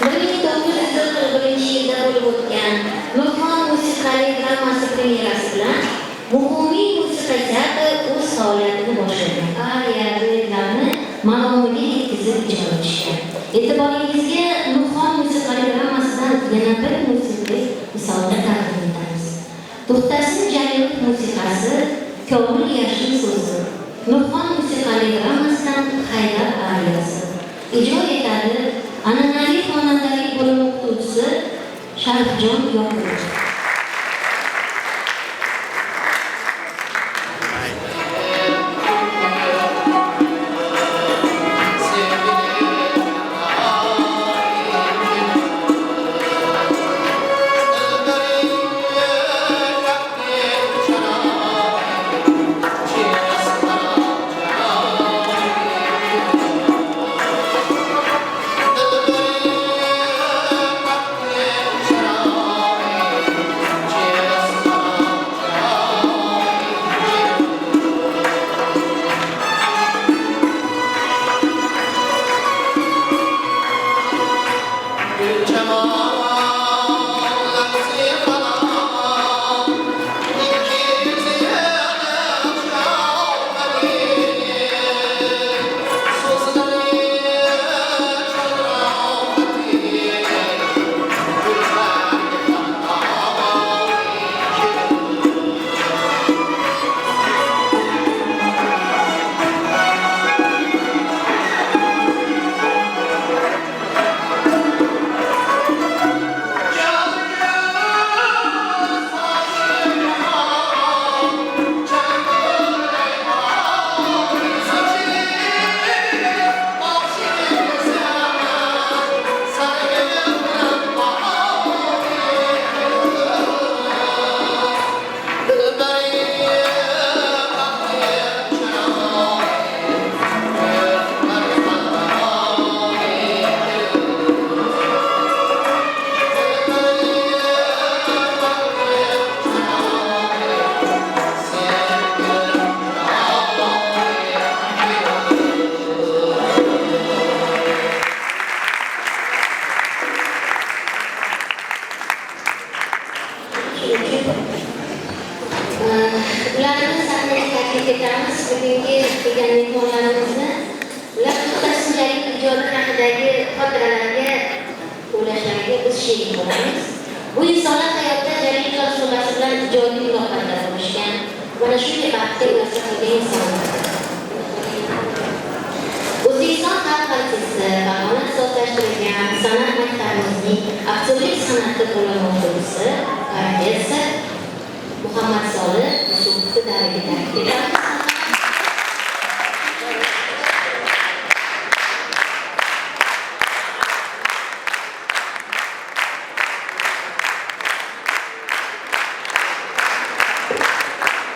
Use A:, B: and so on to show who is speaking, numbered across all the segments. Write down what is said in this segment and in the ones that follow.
A: 1941-yilda bo'lib o'tgan Nurxon musiqali dramasi premyerasi bilan umumiy musiqa teatri o'z faoliyatini boshlagan. Ariya, duetlarni ma'noviga yetkazib ijro etishgan. E'tiboringizga Nurxon musiqali dramasidan yana bir musiqiy misolni taqdim etamiz. To'xtasin Jalilov musiqasi, Komil Yashin so'zi. Nurxon musiqali dramasidan Haydar ariyasi. Ijro etadi an'anaviy xonandalik bo'limi o'qituvchisi Sharifjon Yoqubov. Ularni sahnaga taklif etamiz. Bugungi kelgan mehmonlarimizni ular To'xtasin Jalilov ijodi haqidagi xotiralarga o'ylashlariga biz sherik bo'lamiz. Bu insonlar hayotda Jalilov Rasululloh bilan ijodiy muloqotlar bo'lishgan. Mana shunday baxtga ularga qilgan insonlar. O'zbekiston xalq artisti, Farg'ona ixtisoslashtirilgan san'at maktabimizning aktyorlik san'ati bo'limi o'qituvchisi, professor Muhammad Solih Yusupovni davrga taklif etamiz.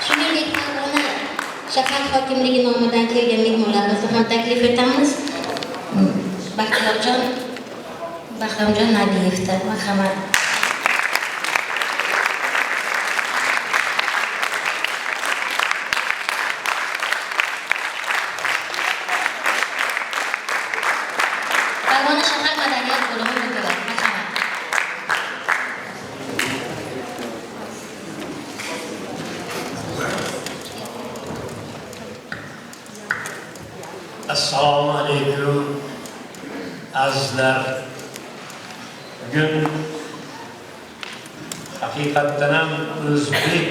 A: Shuningdek, Farg'ona shahar hokimligi nomidan kelgan mehmonlarimizni ham taklif etamiz. Bahromjon Nadiyevda, marhamat. Farg'ona shahar madaniyat bo'limi mudiri, marhamat.
B: Assalomu alaykum azizlar. Bugun haqiqatdan ham o'zbek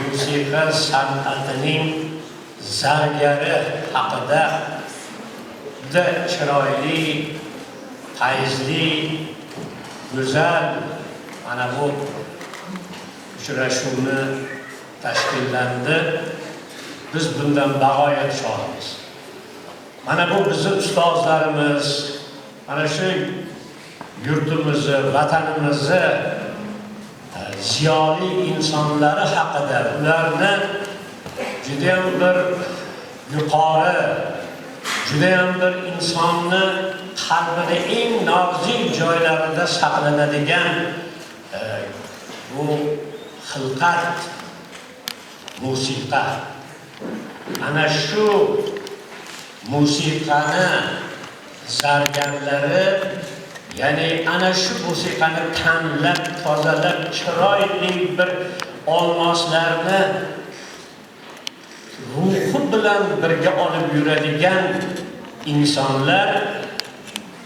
B: musiqa san'atining zargari haqida juda chiroyli, fayzli, go'zal mana bu uchrashuvni tashkillandi. Biz bundan bag'oyat shodmiz. Mana bu bizning ustozlarimiz, mana shu yurtimizni, vatanimizni ziyoli insonlari haqida, ularni juda ham bir yuqori, juda ham bir insonni qalbida eng nozik joylarida saqlanadigan bu xilqat musiqa. Ana shu musiqani zargarlari Ya'ni ana shu musiqani tanlab, tozalab, chiroyli bir olmoslarni ruhi bilan birga olib yuradigan insonlar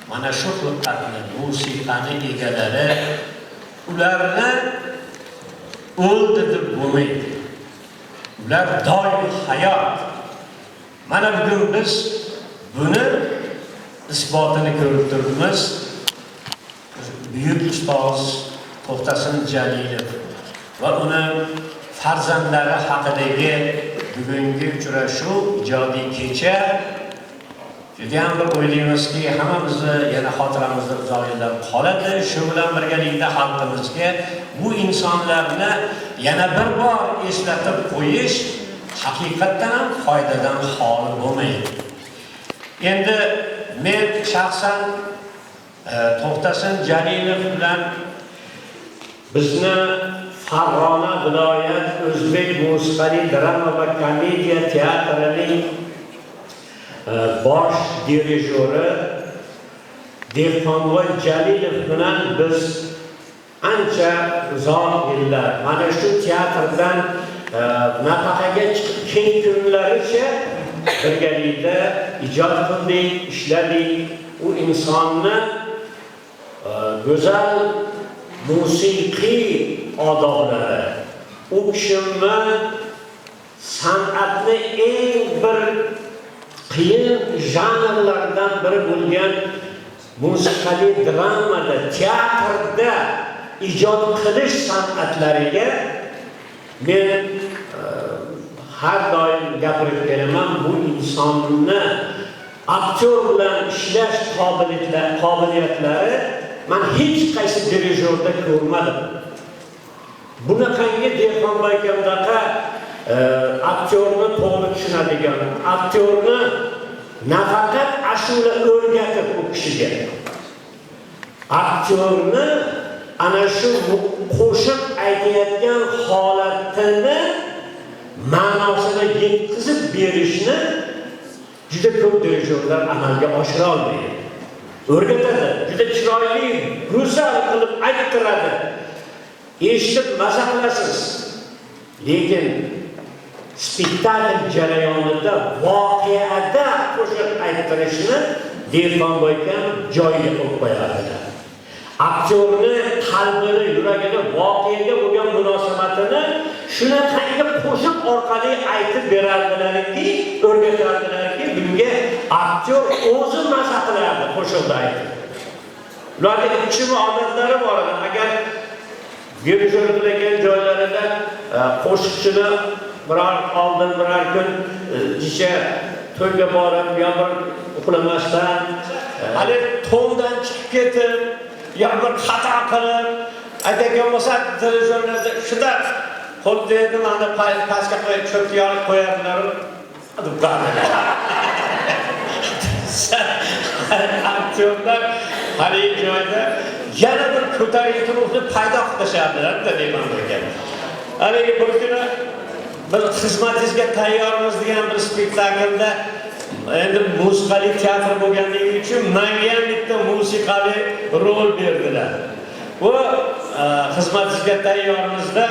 B: mana shu xilqatni, musiqani egalari, ularni o'ldi deb bo'lmaydi. Ular doim hayot. Mana bugun biz buni isbotini ko'rib turibmiz. Buyuk ustoz To'xtasin Jalilov va uni farzandlari haqidagi bugungi uchrashuv, ijodiy kecha juda ham bir o'ylaymizki, hammamizni yana xotiramizda uzoq yillar qoladi. Shu bilan birgalikda xalqimizga bu insonlarni yana bir bor eslatib qo'yish haqiqatdan ham foydadan xoli bo'lmaydi. Endi men shaxsan To'xtasin Jalilov bilan bizni Farg'ona viloyat O'zbek musiqali drama va komediya teatrining bosh dirijori Dehqonboy Jalilov bilan biz ancha uzoq yillar mana shu teatrdan nafaqaga chiqib keng kunlaricha birgalikda ijod qildik, ishladik. U insonni go'zal musiqiy odoblari, u kishini san'atni eng bir qiyin janrlardan biri bo'lgan musiqali dramada, teatrda ijod qilish san'atlariga men har doim gapirib kelaman. Bu insonni aktyor bilan ishlash qobiliyatlari men hech qaysi dirijorda ko'rmadim. Bunaqangi Dehqonboy akamdaqa aktyorni to'g'ri tushunadigan, aktyorni nafaqat ashula o'rgatib u kishiga, aktyorni ana shu qo'shiq aytayotgan holatini ma'nosini yetkazib berishni juda ko'p dirijorlar amalga oshira olmaydi. O'rgatadi, juda chiroyli, go'zal qilib ayttiradi. Eshitib maza qilasiz. Lekin spektakl jarayonida voqeada qo'shiq ayttirishni Dehqonboy akam joyiga qo'yib qo'yadilar. Aktyorni qalbini, yuragini, voqeaga bo'lgan munosabatini shunaqangi qo'shiq orqali aytib berardilarki, o'rgatardilarki, bunga aktyor o'zi maza qilardi qo'shiqda aytib. Ularning ichki odatlari bor edi. Agar dirijor bilan joylarida qo'shiqchini biror oldin biror kun kecha to'yga borib, yo bir uxlamasdan, hali to'ndan chiqib ketib, yo bir xato qilib, aytgan bo'lsa dirijorlarda shunda xuddi endi mana pastga qo'yib cho'kka olib qo'yardilar. Aktyorlar hali joyda yana bir ko'tarinki ruhni paydo qilishardilar deyman ekan. Haligi bir kuni biz xizmatingizga tayyormiz degan bir spektaklda endi musiqali teatr bo'lganligi uchun menga ham bitta musiqali rol berdilar. Bu xizmatingizga tayyormizda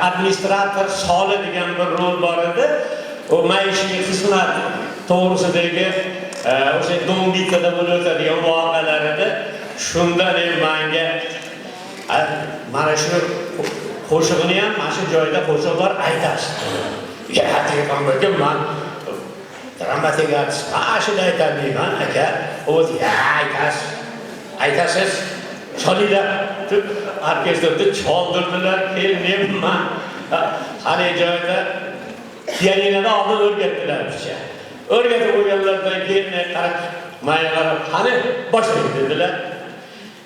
B: administrator Soli degan bir rol bor edi. O maishiy xizmat to'g'risidagi o'sha Dombitada bo'lib o'tadigan voqealar edi. Shundan menga mana shu qo'shig'ini ham mana shu joyda qo'shiqlar aytasiz. Ya, Dehqonboy aka, men dramatik artist, ashula aytaman aka. O'zi aytasiz. Cholinglar deb orkestrda choldirdilar. Keyin men hali joyda pianinoda oldin o'rgatdilar bizga. O'rgatib qo'yganlardan keyin qarab, menga qarab, qani boshlang dedilar.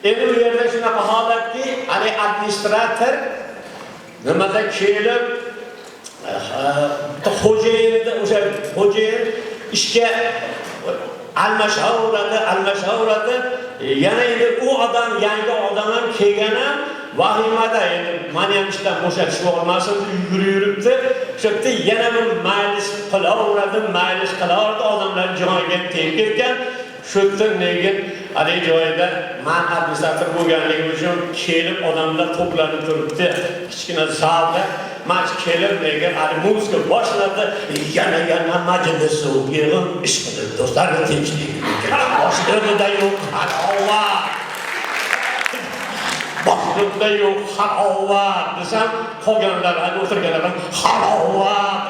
B: Endi u yerda shunaqa holatki, hali administrator nimada kelib xo'jayinda o'sha xo'jayin ishga almashaveradi. Yana endi u odam, yangi odam ham kelgan ham vahimada, endi meni ham ishdan bo'shatishib olmasin, yuribdi. Shu yerda yana bir majlis qilaveradi, odamlar joniga tegib ketgan. Shu yerda nega hali joyda men administrator bo'lganligim uchun kelib odamlar to'planib turibdi. Kichkina zalda men kelib nega hali muzika boshladi. Yana majlis o'qiyman, ish qilib do'stlarga tinchlik. Boshida yo'q halovat. Boshida yo'q halovat desam, qolganlar hali o'tirganlar halovat.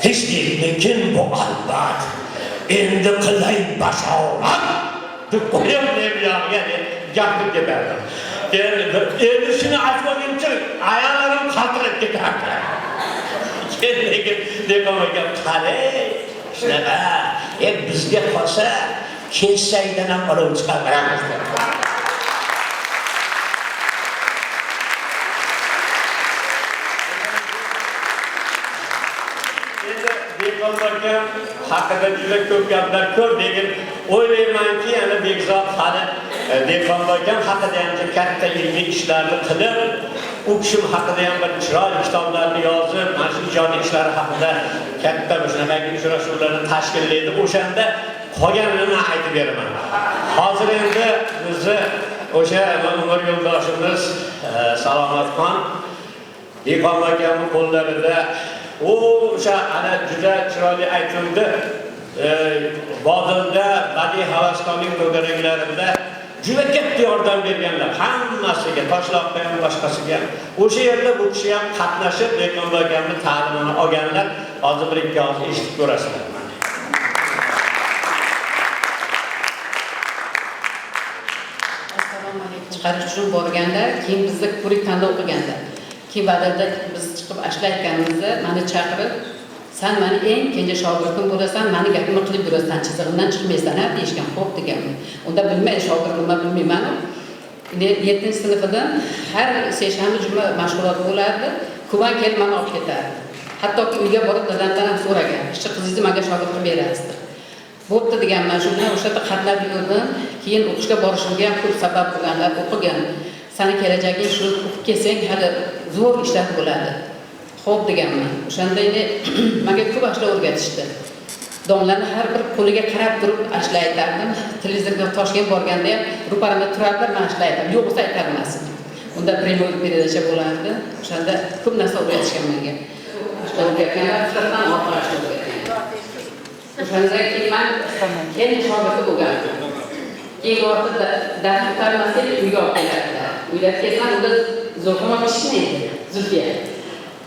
B: Hech lekin bu albat. Endi qilay bashorat. Deb qo'yib ya'ni gapirib ketardim. Endi shuni aytmaguncha ayollarim qaltirib ketardi. Lekin dekomaga qalay shunaqa bizga qolsa kessaydan ham olib chiqaramiz. Dekonlarga haqida juda ko'p gaplar ko'p, lekin o'ylaymanki, ana Bekzod hali dekonlarga haqida ham katta ilmiy ishlarni qilib, u kishi haqida ham bir chiroyli kitoblarni yozib, mana shu ijodiy ishlari haqida katta shunaqa uchrashuvlarni tashkillaydi. O'shanda qolganini aytib beraman. Hozir endi bizni o'sha Umar yo'ldoshimiz Salomatxon dekonlarning qo'llarida o'sha ana juda chiroyli aytildi. Bodilda badiiy havaskorlik to'garaklarida juda katta yordam berganlar. Hammasiga, Toshloqqa ham boshqasiga ham. O'sha yerda bu kishi ham qatnashib, dekonlarning ta'limini olganlar. Hozir bir ikki oz eshitib ko'rasizlar.
C: Assalomu alaykum. Chiqarish uchun borganlar, keyin bizni ko'rik tanlov qilganlar. Keyin va'dada biz chiqib ashlayotganimizda meni chaqirib, sen meni eng kenja shogirdim bo'lasan, meni gapimni qilib yurasan, chizig'imdan chiqmaysan, ha deyishgan. Xo'p deganman. Unda bilmaydi shogirdim, bilmayman. 7-sinfdan har seshanba juma mashg'ulot bo'lardi. Kuban kelib meni olib ketardi. Hattoki uyga borib dadamdan ham so'ragan, "Kichik qizingizni menga shogird qilib berasizlar." Bo'pti deganman. Shundan o'sha yerda qatnab yurdim. Keyin o'qishga borishimga ham ko'p sabab bo'lganlar o'qigan. Seni kelajaging shu o'qib kelsang hali zo'r ishlar bo'ladi. Xo'p deganman. O'shanda endi menga ko'p ashlar o'rgatishdi. Domlarni har bir qo'liga qarab turib ashlar aytardim. Televizorga Toshkent borganda ham ro'paramda turardilar, men ashlar aytardim. Yo'q bo'lsa aytarmasin. Unda premyer peradacha bo'lardi. O'shanda ko'p narsa o'rgatishgan menga. Ashlar o'rgatganlar, sirtdan oxirlashdi o'rgatgan. O'shanda keyin men keyin shogird bo'lgandim. Keyin ortida dars o'tarmaslik uyga olib keladilar. Uyda kelsam, unda Zulfiyam pishmaydi. Zulfiya.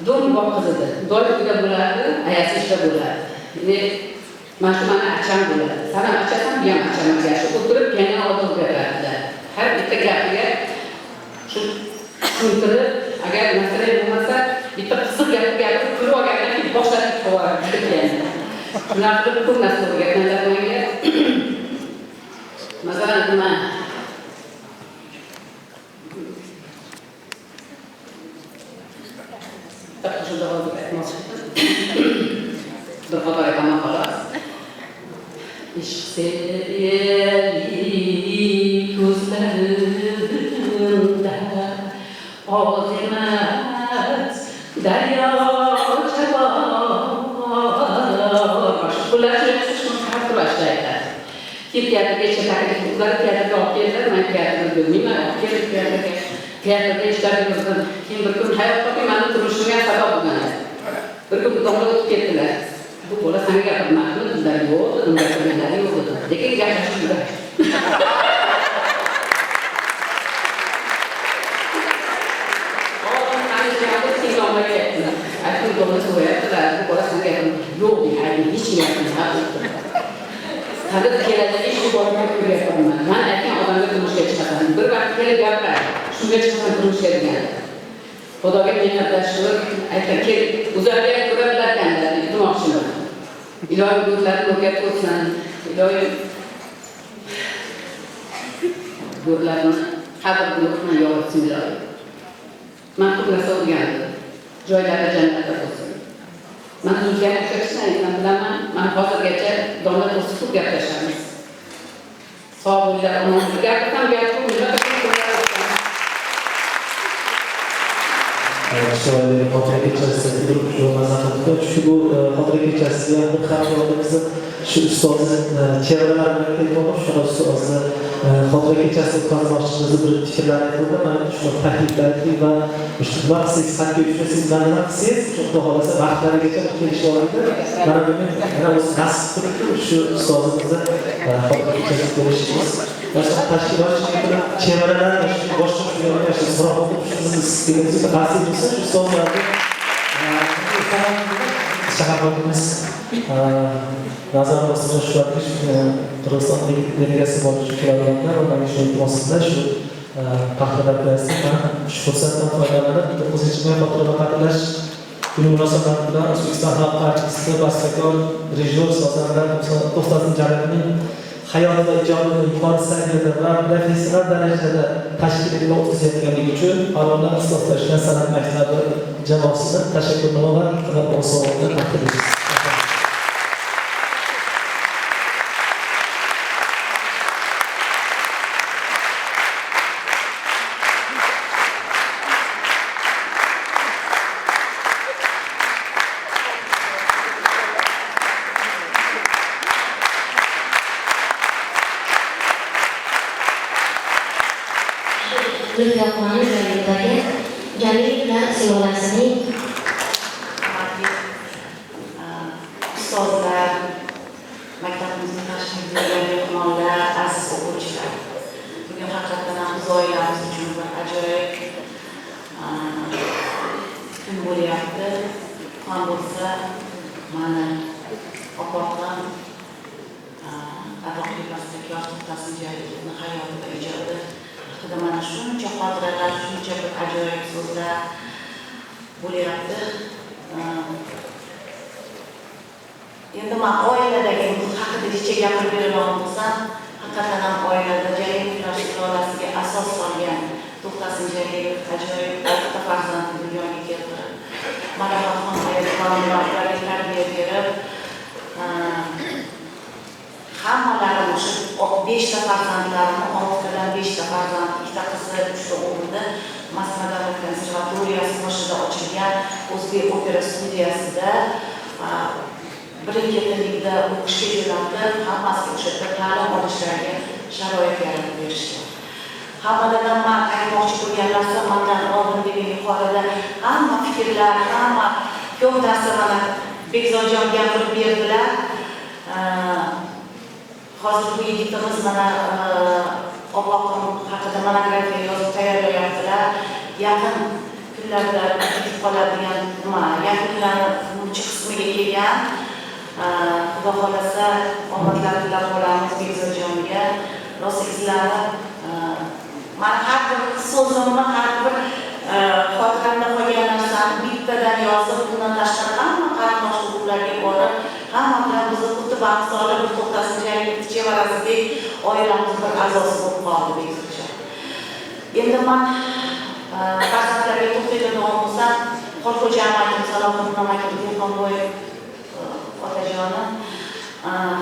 C: Do'ng boqizdi. Do'ng uyda bo'lardi, ayasi ishda bo'lardi. Endi mana shu meni acham bo'ladi. Sana achasan, bu ham achamga shu o'tirib yana oldin o'rgatadilar. Har bitta gapiga shu tushuntirib, agar masala bo'lmasa, bitta qisiq gapirib kulib olgandan keyin boshlatib qo'yadi. Shunaqa qilib ko'p narsa o'rgatganlar menga. Masalan, nima? Shunda hozir aytmoqchiman. Bir xabar aytaman xolos. Ishq seviyali ko'zlarimda oz emas daryocha bor. Bular shuni har xil ashlaydi. Teatrgacha taklif qilib, teatrga olib keldilar. Men teatrni bilmayman. Teatrda ishlar yurdim. Keyin bir kun hayotdagi meni turishimga sabab bo'lgan. Bir kun domla o'tib ketdilar. Bu bola senga gapirmadi, bizlar yo'q, unga ko'rganlar yo'q edi. Lekin gaplashishdi. Aytdim, domla so'rayaptilar, bu bola senga gapirmadi. Yo'q, hech kim gapirmadi. Hadi kelajak ish borib ko'ryapman. Men aytgan odamga turmushga chiqaman. Bir vaqt kelib gaplar, shunga chiqaman turmushga degan. Xudoga minnatdorchilik aytgan, kel, o'zlariga ko'ra bilarkanlar, demoqchiman. Ilohim go'rlarni o'rgat qo'ysin. Ilohim go'rlarni qabr qilib yo'qotsin ilohim. Men ko'p narsa o'rgandim. Joylari jannatda bo'lsin. Men Zulfiyani o'xshatishni aytgan bilaman. Men hozirgacha domla do'sti ko'p gaplashamiz. Sog' bo'linglar, omon bo'ling. Gapirsam gapirib,
D: chiroyli xotira kechasida turib mazza qildi. Chunki bu xotira kechasida bir hamkorimizni shu ustozni chevralar bilan kelib shu ustozni xotira kechasida o'tkazmoqchimizni bir fikrlar aytdi. Men shuni takliflar va shu vaqtsiz sanki siz nima qilsangiz, xudo xolasa vaqtlarigacha kelishib oladi. Mana bugun yana o'z nasib qildi shu ustozimizni xotira kechasida ko'rishimiz. Boshqa tashkilotchilar chevralar boshqa shularga so'roq qilib sizga qasd bo'lsa shu ustozlarni shahar hokimimiz nazar bostirib shularga Qirg'iziston delegatsiyasi bo'lishi kerakligini va mana shu iltimosida shu paxtalar bilan shu fursatdan foydalanib 9-may xotira qadrlash kuni munosabati bilan O'zbekiston Xalq artisti, bastakor, rejissyor ustozlar To'xtasin Jalilning hayotida ijodini yuqori saviyada va professional darajada tashkil etib o'tkazayotganligi uchun Farg'ona ixtisoslashgan san'at maktabi jamoasidan tashakkurnoma va qimmatbaho sovg'alar taqdim etamiz.
A: Bergabung dari Jalil dan Sulawesi
E: ustozlar, maktabimizning tashkilotchilari, mehmonlar, aziz o'quvchilar. Bugun haqiqatan ham biz oilamiz uchun bir ajoyib kun bo'lyapti. Ham bo'lsa, mana opam adoqli bastakor To'xtasin Jalilning hayotida ijodi mana shuncha xotiralar, shuncha bir ajoyib so'zlar bo'lyapti. Endi men oiladagi haqida hech gapirib beradigan bo'lsam, haqiqatan ham oilada Jalilov sulolasiga asos solgan To'xtasin Jalilov ajoyib 6 ta farzandni dunyoga keltirib, Marhamatxon hayotlarga tarbiya berib, hammalari o'sha 5 ta farzandlarini, 6 tadan 5 ta farzand, 2 ta qizi, 3 ta o'g'ilni Moskva davlat konservatoriyasi boshida ochilgan O'zbek opera studiyasida birin-ketinlikda o'qishga yo'naltirib, hammasiga o'sha yerda ta'lim olishlariga sharoit yaratib berishgan. Hammadan men aytmoqchi bo'lgan narsa, mendan oldingi yuqorida hamma fikrlar, hamma ko'p narsalarni Bekzodjon gapirib berdilar. Hozir bu yigitimiz mana Obloqon haqida monografiya yozib tayyorlayaptilar. Yaqin kunlarda ketib qoladigan yaqin kunlarning qismiga kelgan. Xudo xolasa omadlar tilab qolamiz Bekzodjonga. Rosa izlari men har bir so'zimni, har bir xotiramda qolgan narsani bittadan yozib, bundan tashqari hamma qarindosh urug'larga borib, hamma bilan bizni xuddi bahsolib, bir To'xtasin Jalilov chevarasidek oilamiz bir a'zosi bo'lib qoldi Bekzodjon. Endi men farzandlarga to'xtaladigan bo'lsam, Xolxo'ja amakim Salohiddin amakim Dehqonboyev otajoni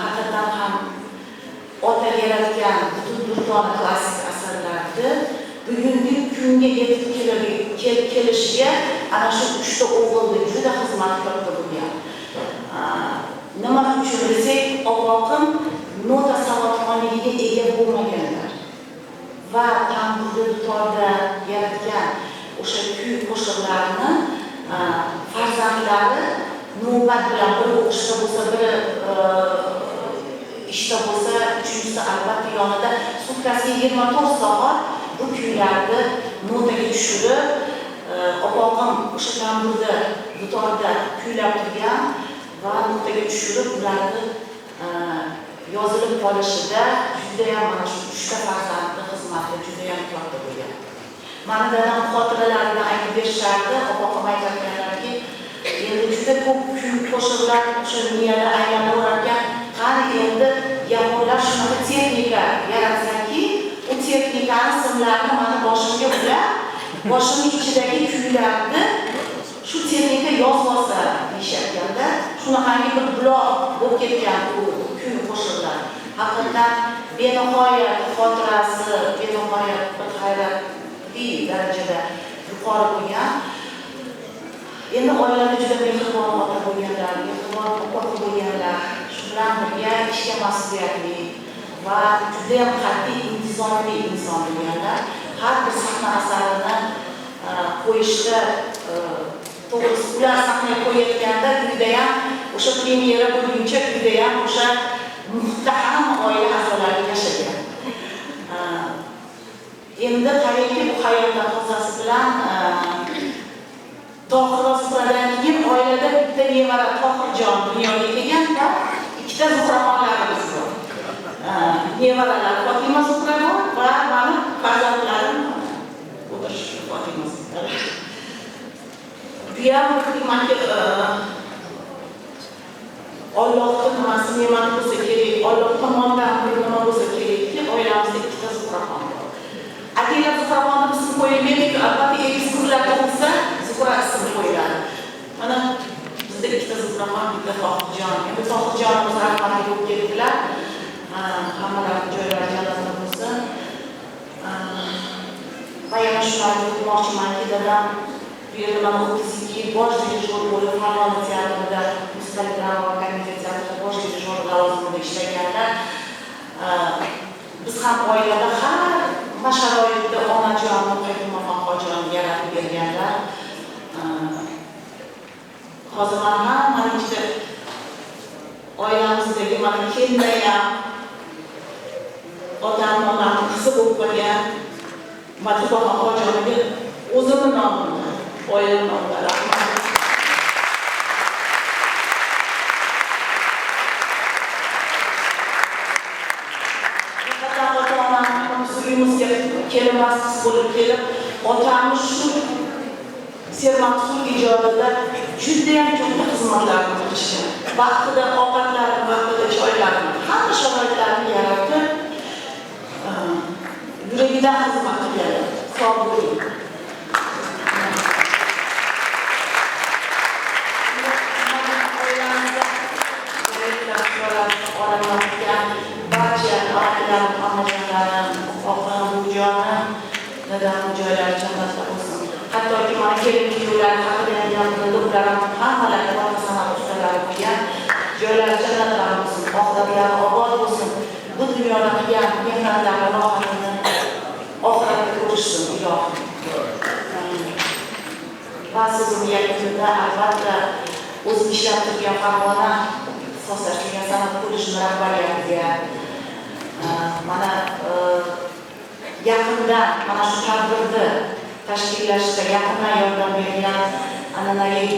E: haqiqatan ham ota yaratgan butun durdona klassik asarlarni bugungi kunga yetib kelishiga ana shu 3 ta o'g'ilni juda xizmatkor bo'lgan. Nima uchun desak, Obloqim nota savodxonligiga ega bo'lmaganlar va tanburda dutorda yaratgan o'sha kuy qo'shiqlarni farzandlari navbat bilan bir o'qishda bo'lsa, bir ishda bo'lsa, uchinchisi albatta yonida sutkasiga 24 soat bu kuylarni notaga tushirib, Obloqim o'sha tanburda dutorda kuylab turgan va notaga tushirib, ularni yozilib qolishida judayam mana shu 3 ta farzandni xizmati judayam katta bo'lgan. Mana dadam xotiralarini aytib berishardi, Obloqim aytganlarki, endi juda ko'p kuy qo'shiqlar o'sha miyada aylanaverarkan, qani endi yaponlar shunaqa texnika yaratsanki, u texnikani simlarini mana boshimga ulab, boshimning ichidagi kuylarni shu texnika yozib olsa deyishayotganda, shunaqangi bir buloq bo'lib ketgan u kuy qo'shiqlar. Haqiqatan benihoyat xotirasi, benihoyat bir hayratli darajada yuqori bo'lgan. Endi oilada juda mehribon ota bo'lganlar, mehribon opa bo'lganlar, shu bilan birga ishga mas'uliyatli va juda ham qat'iy intizomli inson bo'lganlar. Har bir sahna asarini qo'yishda to'g'risi ular sahnaga qo'yayotganda uyda ham o'sha premyera bo'lguncha uyda ham o'sha muhtaham oila a'zolari yashagan. Endi qarayki bu hayotda hozirsi bilan Tohir Osmondan keyin oilada bitta nevara Tohirjon dunyoga kelgan va ikkita Zuhraxonlarimiz bor. Nevaralar Fotima Zuhraxon va mani farzandlarim Fotima Zuhraxon. Bu ham manki Allohning nimasi ne'mat bo'lsa kerak, Alloh tomonidan bir nima bo'lsa kerakki, oilamizda ikkita Zuhraxon bor. Agar Zuhraxonni ism qo'yilmaydi, albatta egiz qizlarga bo'lsa Zuhra ismi qo'yiladi. Mana bizda ikkita Zuhraxon, bitta Tohirjon. Endi Tohirjonimiz rahmatli bo'lib ketdilar. Hammalar joylari jannatda bo'lsin. Va yana shularni aytmoqchimanki, dadam bu yerda mana 32 yil bosh dirijor bo'lib, Farg'ona teatrida Mustaqil drama organizatsiyasida bosh dirijor lavozimida ishlaganlar. Biz ham oilada har sharoitda onajon, Qaytumaxon yaratib berganlar. Hozir mana ikkita oilamizdagi mana kelmay ham otam-onamning qizi bo'lib qolgan Matibaxon Hojijonaga o'zimning nomimdan, oilam nomidan rahmat. Uyimizga kelmasimiz bo'lib kelib, otamiz shu sermahsul ijodida judayam ko'p xizmatlarni qilishgan. Vaqtida ovqatlarni, vaqtida choylarni, hamma sharoitlarni yaratib, yuragidan xizmat qilgan. Sog' bo'ling. Barcha oilalar, onajonim, oqam, buvijonim, dadam joylari jannatda bo'lsin. Hattoki mana kelin-kuyovlar haqida gapirdi, ular hammalari katta san'at ustalari bo'lgan. Joylari jannatda bo'lsin, oxiratlari obod bo'lsin. Bu dunyoda qilgan mehnatlari rohatini oxiratda ko'rishsin, ilohim. Va so'zimni yakunida albatta o'zim ishlab turgan Farg'ona ixtisoslashgan san'at kollejini rahbariyatiga mana yaqindan mana shu tadbirni tashkillashda yaqindan yordam bergan an'anaviy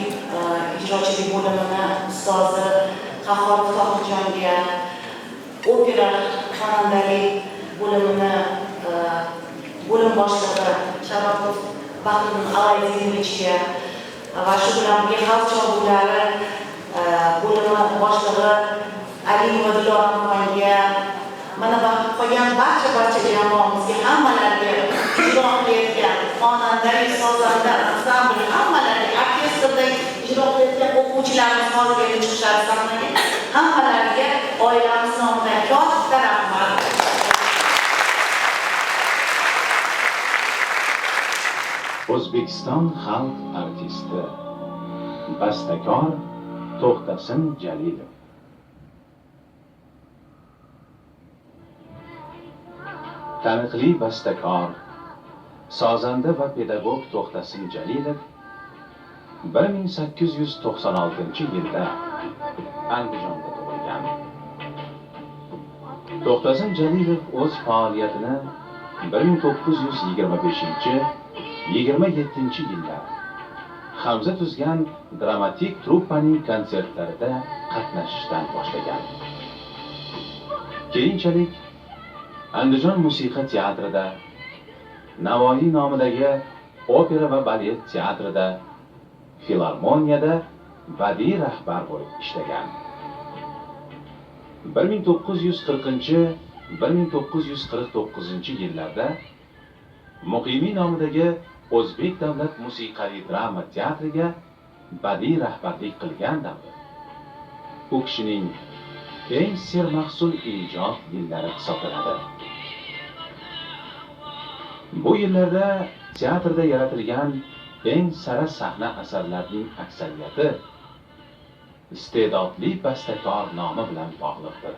E: ijrochilik bo'limini ustozi Qahhor Tohirjonga, opera xonandalik bo'limini bo'lim boshlig'i Sharofov Bahriddin Alayzinovichga va shu bilan birga xalq cholg'ulari bo'limi boshlig'i Aliyeva Diloraxonga, mana qolgan barcha jamoamizga, hammalariga ijro qilayotgan xonanda, sozanda, ansambl, hammalariga, orkestrda ijro qilayotgan o'quvchilarimiz hozirga chiqishadi sahnaga, hammalariga oilamiz nomidan katta rahmat.
F: O'zbekiston xalq artisti, bastakor To'xtasin Jalilov. Taniqli bastakor, sozanda va pedagog To'xtasin Jalilov 1896-yilda Andijonda tug'ilgan. To'xtasin Jalilov o'z faoliyatini 1925-27-yillar Hamza tuzgan dramatik truppaning konsertlarida qatnashishdan boshlagan. Keyinchalik Andijon musiqa teatrida, Navoiy nomidagi opera va balet teatrida, filarmoniyada badiiy rahbar bo'lib ishlagan. 1940-1949-yillarda Muqimiy nomidagi O'zbek davlat musiqali drama teatriga badiiy rahbarlik qilgan davr. U kishining eng sermahsul ijod yillari hisoblanadi. Bu yillarda teatrda yaratilgan eng sara sahna asarlarining aksariyati iste'dodli bastakor nomi bilan bog'liqdir.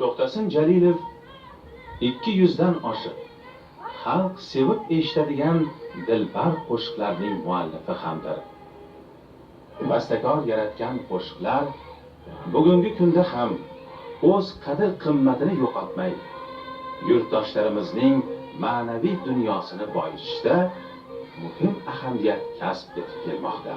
F: To'xtasin Jalilov 200 dan oshiq xalq sevib eshitadigan dilbar qo'shiqlarning muallifi hamdir. Bastakor yaratgan qo'shiqlar bugungi kunda ham o'z qadr-qimmatini yo'qotmay, yurtdoshlarimizning ma'naviy dunyosini boyitishda muhim ahamiyat kasb etib kelmoqda.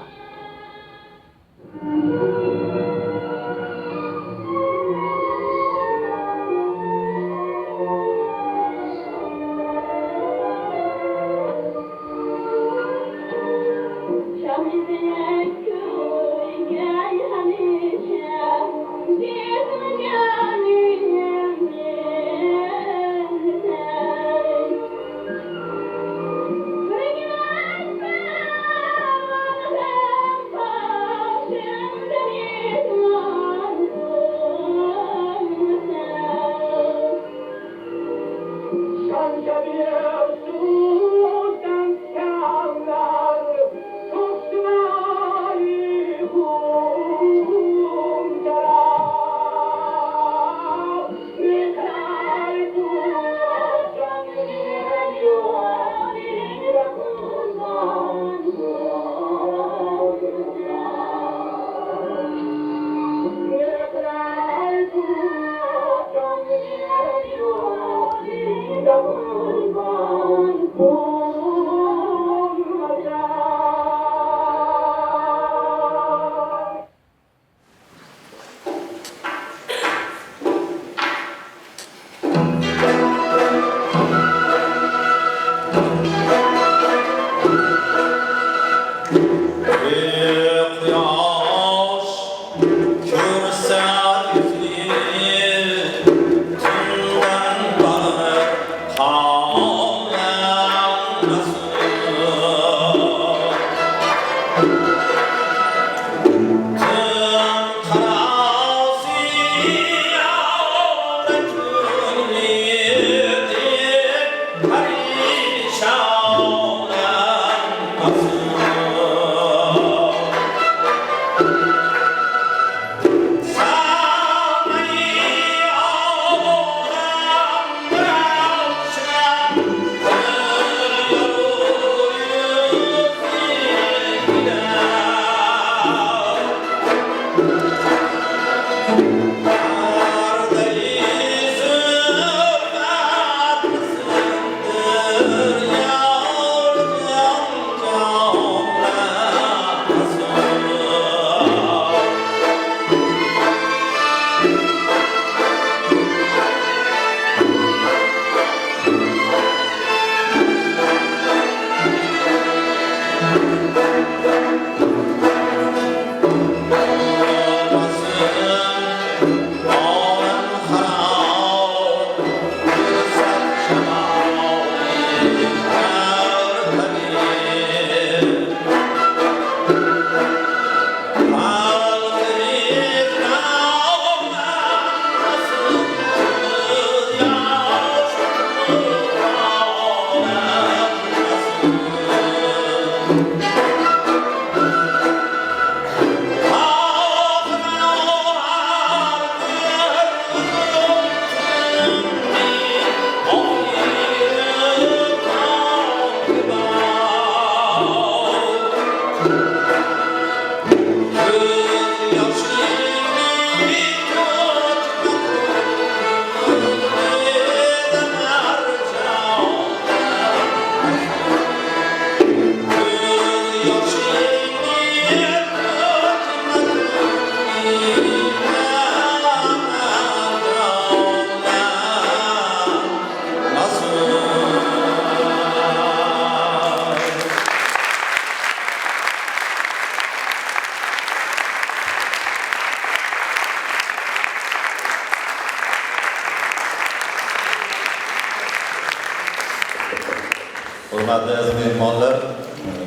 G: Hurmatli aziz mehmonlar,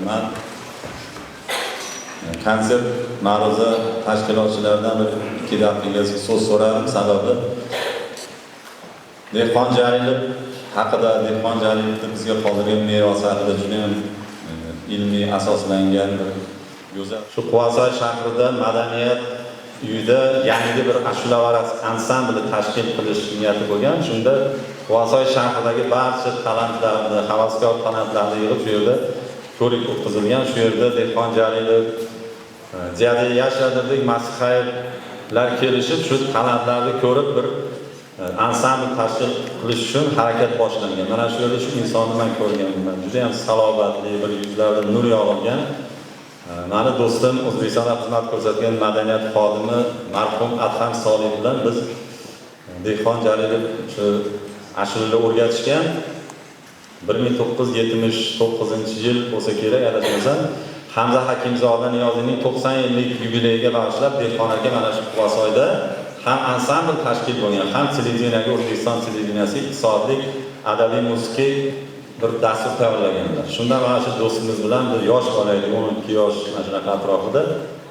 G: men konsert ma'ruza tashkilotchilaridan bir ikki daqiqaga so'z so'radim. Sababi Dehqon Jalilov haqida, Dehqon Jalilovning bizga qoldirgan merosi haqida juda ham ilmiy asoslangan bir go'zal. Shu Quvasoy shahrida madaniyat uyida yangi bir ashulavaraq ansambli tashkil qilish niyati bo'lgan. Shunda Quvasoy shahridagi barcha talantlarni, havaskor talantlarni yig'ib shu yerda ko'rik o'tkazilgan. Shu yerda Dehqon Jalilov, Ziyada Yashadovdek masxaylar kelishib shu talantlarni ko'rib bir ansambl tashkil qilish uchun harakat boshlangan. Mana shu yerda shu insonni men ko'rganman. Juda ham salobatli, bir yuzlarida nur yog'ilgan. Mani do'stim O'zbekistonda xizmat ko'rsatgan madaniyat xodimi marhum Adham Solih bilan biz Dehqon Jalilov shu ashulalar o'rgatishgan. 1979-yil bo'lsa kerak, adashmasam, Hamza Hakimzoda Niyoziyning 90 yillik yubileyiga bag'ishlab Dehqon aka mana shu Quvasoyda ham ansambl tashkil bo'lgan, ham televiziyaga O'zbekiston televiziyasi iqtisodlik, adabiy, musiqiy bir dastur tayyorlaganlar. Shunda mana shu do'stimiz bilan bir yosh bola edi, 12 yosh mana shunaqa atrofida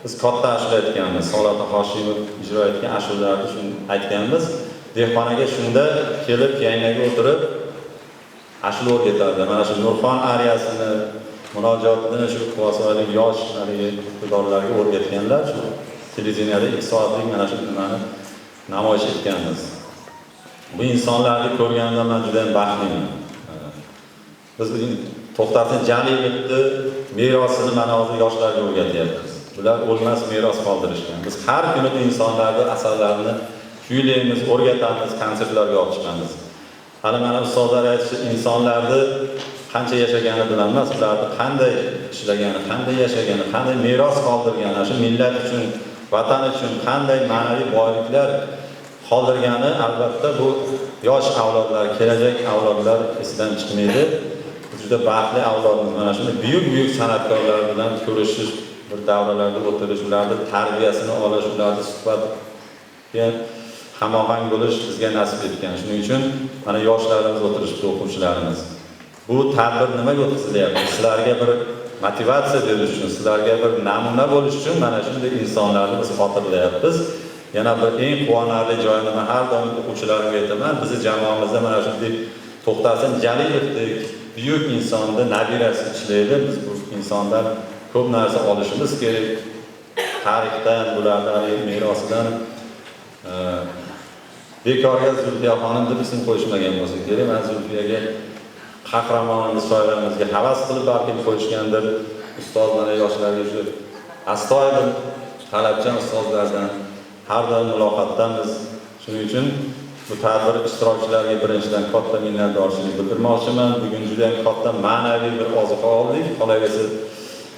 G: biz katta ashula aytganmiz. Solata Hoshimov ijro etgan ashulalarni shuni aytganmiz. Dehqon aka shunda kelib yaynaga o'tirib ashula o'rgatardi. Mana shu Nurxon ariyasini, murojaatini shu Quvasoylik yosh iqtidorlarga o'rgatganlar. Shu televiziyada iqtisodlik mana shu nimani namoyish etganmiz. Bu insonlarni ko'rganimdan men juda ham baxtliman. Biz To'xtasin Jalilovni merosini mana hozir yoshlarga o'rgatyapmiz. Bular o'lmas meros qoldirishgan. Biz har kuni bu insonlarning asarlarini kuylaymiz, o'rgatamiz, konsertlarga olib chiqamiz. hali mana ustozlar aytishi insonlarni qancha yashagani bilan emas, ularni qanday ishlagani, qanday yashagani, qanday meros qoldirgani, shu millat uchun, vatan uchun qanday ma'naviy boyliklar qoldirgani albatta bu yosh avlodlar, kelajak avlodlar esidan chiqmaydi. Juda baxtli avlodimiz. Mana shunday buyuk san'atkorlar bilan ko'rishish, bir davralarda o'tirish, ularning tarbiyasini olish, ularning suhbatga hamohang bo'lish bizga nasib etgan. Shuning uchun mana yoshlarimiz o'tirishdi, o'quvchilarimiz. Bu tadbir nimaga o'tkazilyapti? Sizlarga bir motivatsiya berish uchun, sizlarga bir namuna bo'lish uchun mana shunday insonlarni biz xotirlayapmiz. Yana bir eng quvonarli joyini men har doim o'quvchilarimga aytaman, bizning jamoamizda mana shunday To'xtasin Jalilovdek buyuk insonni nabirasi ishlaydi. Biz bu insondan ko'p narsa olishimiz kerak. Tarixdan, ularning merosidan bekorga Zulfiya xonim deb ism qo'yishmagan bo'lsa kerak. Men Zulfiyaga qahramonimiz, shoirimizga havas qilib balki qo'yishgandir. Ustozlar, yoshlarga shu astoydil talabchan ustozlardan har doim muloqotdamiz. Shuning uchun bu tadbir ishtirokchilariga birinchidan katta minnatdorchilik bildirmoqchiman. Bugun juda ham katta ma'naviy bir ozuqa oldik. Qolaversa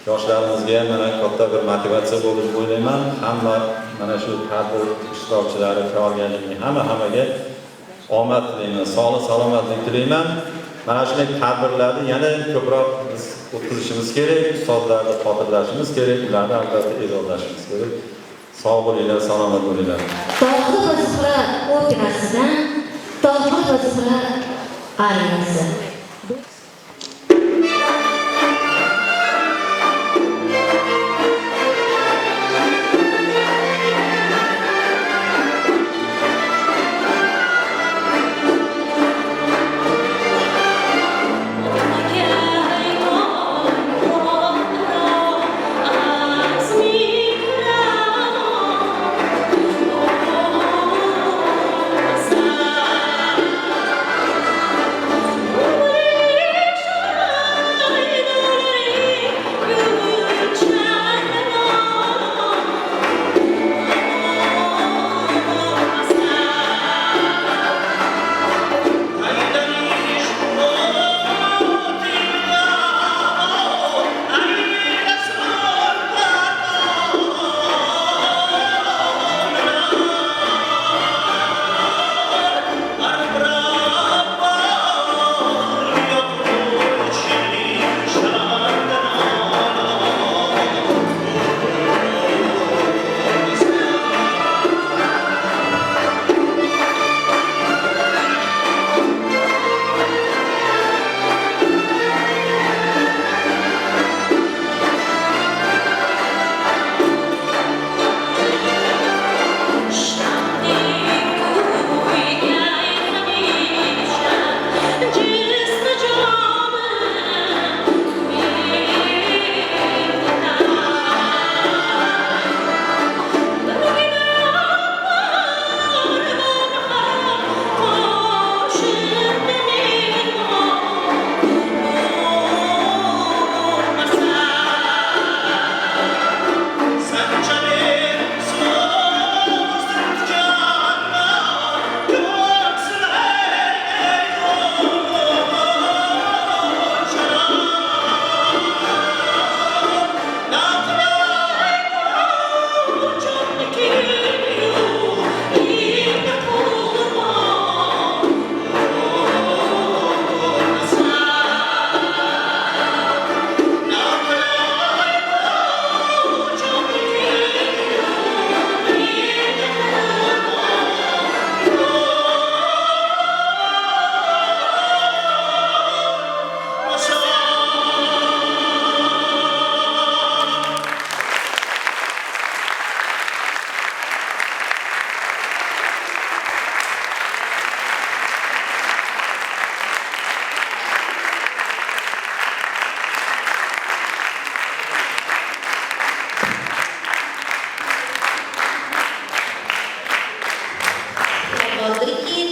G: yoshlarimizga ham mana katta bir motivatsiya bo'lib o'ylayman. Hamma mana shu tadbir ishtirokchilari, tayyorgarlikning hammaga omad tilayman, sog'lik, salomatlik tilayman. Mana shunday tadbirlarni yana ko'proq biz o'tkazishimiz kerak, ustozlarni xotirlashimiz kerak, ularni albatta e'zozlashimiz kerak. Sog' bo'linglar, salomat bo'linglar.
A: Tohir va Zuhra operasidan Tohir va Zuhra ariyasi.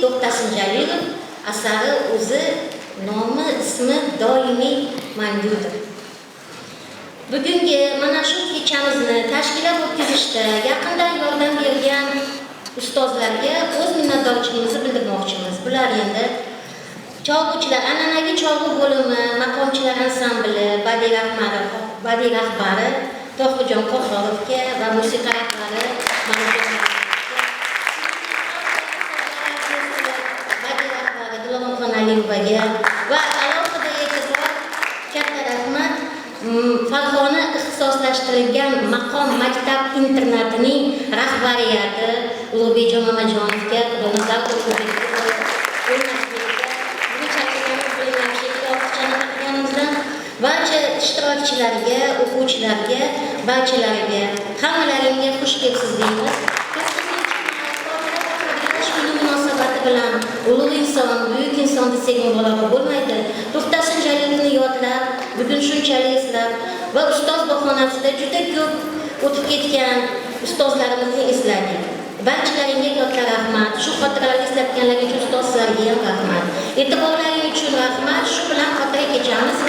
A: To'xtasin Jalilov asari o'zi nomi, ismi doimiy mangudir. Bugungi mana shu kechamizni tashkilot o'tkazishda yaqindan yordam bergan ustozlarga o'z minnatdorchiligimizni bildirmoqchimiz. Bular endi Cholg'uvchilar, an'anaviy cholg'u bo'limi, maqomchilar ansambli, badiiy rahbari Tohirjon Qo'hrorovga va musiqa rahbari Dilomxon Aliyevaga va alohida e'tibor, katta rahmat Farg'ona ixtisoslashtirilgan maqom maktab internatining rahbariyati Ulug'bekjon Mamajonovga, Xudono'zar barcha ishtirokchilarga, o'quvchilarga, barchalariga, hammalaringga xush kelibsiz deymiz. Munosabati bilan ulug' inson, buyuk inson desak mubolag'a bo'lmaydi. To'xtasin Jalilovni yodlab, bugun shunchalik eslab va ustoz bahonasida juda ko'p o'tib ketgan ustozlarimizni esladik. Barchalaringga katta rahmat. Shu xotiralarni eslatganlar uchun ustozlarga ham rahmat. E'tiborlaring uchun rahmat. Shu bilan xotira kechamiz.